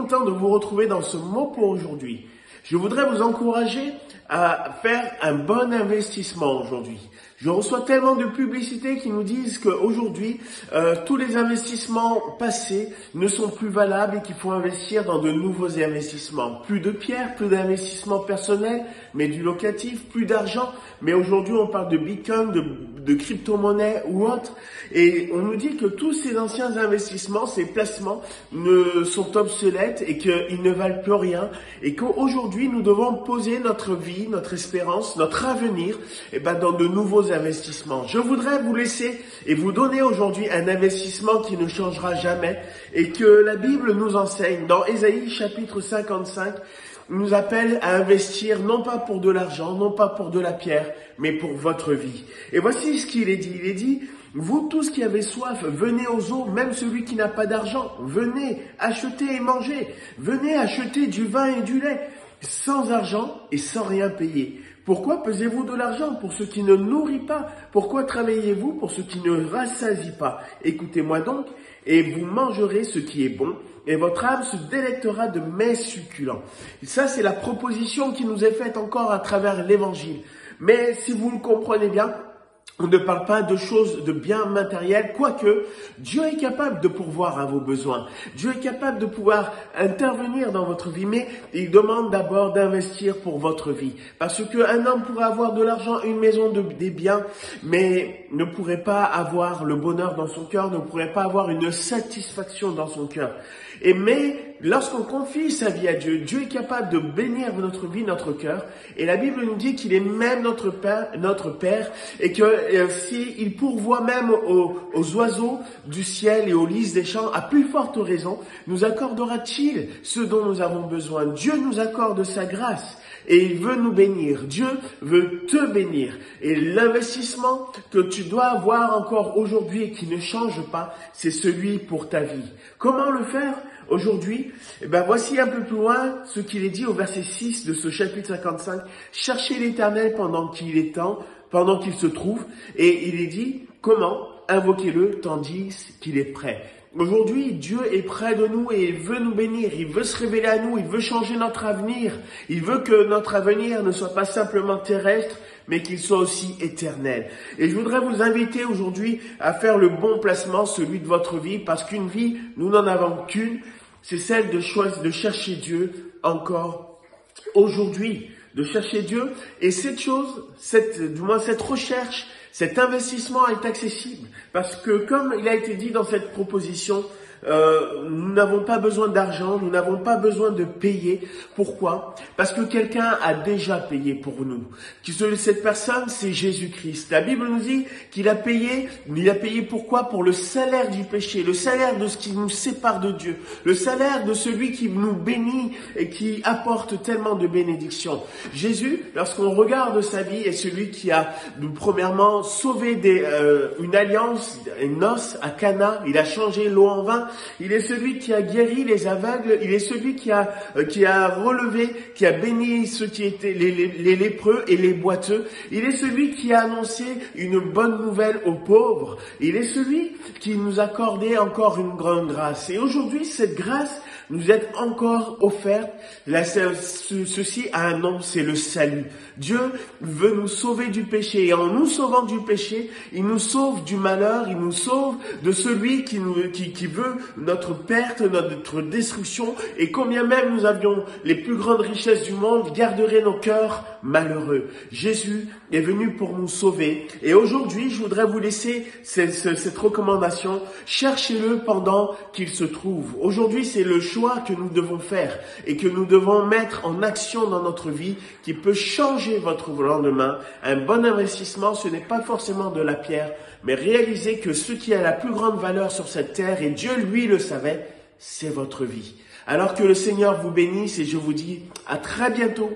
content de vous retrouver dans ce mot pour aujourd'hui. Je voudrais vous encourager à faire un bon investissement aujourd'hui. Je reçois tellement de publicités qui nous disent qu'aujourd'hui, tous les investissements passés ne sont plus valables et qu'il faut investir dans de nouveaux investissements. Plus de pierres, plus d'investissements personnels, mais du locatif, plus d'argent. Mais aujourd'hui, on parle de Bitcoin, de crypto-monnaies ou autres. Et on nous dit que tous ces anciens investissements, ces placements sont obsolètes et qu'ils ne valent plus rien. Et qu'aujourd'hui, nous devons poser notre vie, notre espérance, notre avenir dans de nouveaux investissements. Je voudrais vous laisser et vous donner aujourd'hui un investissement qui ne changera jamais et que la Bible nous enseigne. Dans Ésaïe chapitre 55, nous appelle à investir non pas pour de l'argent, non pas pour de la pierre, mais pour votre vie. Et voici ce qu'il est dit. Il est dit, vous tous qui avez soif, venez aux eaux, même celui qui n'a pas d'argent, venez acheter et manger. Venez acheter du vin et du lait, sans argent et sans rien payer. Pourquoi pesez-vous de l'argent pour ce qui ne nourrit pas? Pourquoi travaillez-vous pour ce qui ne rassasie pas? Écoutez-moi donc, et vous mangerez ce qui est bon, et votre âme se délectera de mets succulents. Et ça, c'est la proposition qui nous est faite encore à travers l'évangile. Mais si vous le comprenez bien, on ne parle pas de choses, de biens matériels, quoique Dieu est capable de pourvoir à vos besoins. Dieu est capable de pouvoir intervenir dans votre vie, mais il demande d'abord d'investir pour votre vie. Parce qu'un homme pourrait avoir de l'argent, une maison, des biens, mais ne pourrait pas avoir le bonheur dans son cœur, ne pourrait pas avoir une satisfaction dans son cœur. Mais lorsqu'on confie sa vie à Dieu, Dieu est capable de bénir notre vie, notre cœur. Et la Bible nous dit qu'il est même notre Père et que s'il pourvoit même aux oiseaux du ciel et aux lys des champs, à plus forte raison, nous accordera-t-il ce dont nous avons besoin. Dieu nous accorde sa grâce. Et il veut nous bénir. Dieu veut te bénir. Et l'investissement que tu dois avoir encore aujourd'hui et qui ne change pas, c'est celui pour ta vie. Comment le faire aujourd'hui? Voici un peu plus loin ce qu'il est dit au verset 6 de ce chapitre 55. Cherchez l'Éternel pendant qu'il est temps, pendant qu'il se trouve. Et il est dit, comment? Invoquez-le tandis qu'il est prêt. Aujourd'hui, Dieu est près de nous et il veut nous bénir, il veut se révéler à nous, il veut changer notre avenir. Il veut que notre avenir ne soit pas simplement terrestre, mais qu'il soit aussi éternel. Et je voudrais vous inviter aujourd'hui à faire le bon placement, celui de votre vie, parce qu'une vie, nous n'en avons qu'une, c'est celle de chercher Dieu encore aujourd'hui, de chercher Dieu. Et cette chose, cette recherche, cet investissement est accessible parce que comme il a été dit dans cette proposition, nous n'avons pas besoin d'argent, nous n'avons pas besoin de payer. Pourquoi? Parce que quelqu'un a déjà payé pour nous. Cette personne, c'est Jésus-Christ. La Bible nous dit qu'il a payé. Il a payé pourquoi? Pour le salaire du péché, le salaire de ce qui nous sépare de Dieu, le salaire de celui qui nous bénit et qui apporte tellement de bénédictions. Jésus, lorsqu'on regarde sa vie, est celui qui a, premièrement, sauvé une alliance, une noce à Cana. Il a changé l'eau en vin. Il est celui qui a guéri les aveugles, il est celui qui a relevé, qui a béni ceux qui étaient les lépreux et les boiteux. Il est celui qui a annoncé une bonne nouvelle aux pauvres. Il est celui qui nous accordait encore une grande grâce. Et aujourd'hui, cette grâce nous est encore offerte. Ceci a un nom, c'est le salut. Dieu veut nous sauver du péché. Et en nous sauvant du péché, il nous sauve du malheur, il nous sauve de celui qui veut notre perte, notre destruction. Et combien même nous avions les plus grandes richesses du monde, garderait nos cœurs malheureux. Jésus est venu pour nous sauver. Et aujourd'hui, je voudrais vous laisser cette recommandation. Cherchez-le pendant qu'il se trouve. Aujourd'hui, c'est le choix que nous devons faire et que nous devons mettre en action dans notre vie qui peut changer votre lendemain. Un bon investissement, ce n'est pas forcément de la pierre, mais réalisez que ce qui a la plus grande valeur sur cette terre, et Dieu lui le savait, c'est votre vie. Alors que le Seigneur vous bénisse et je vous dis à très bientôt.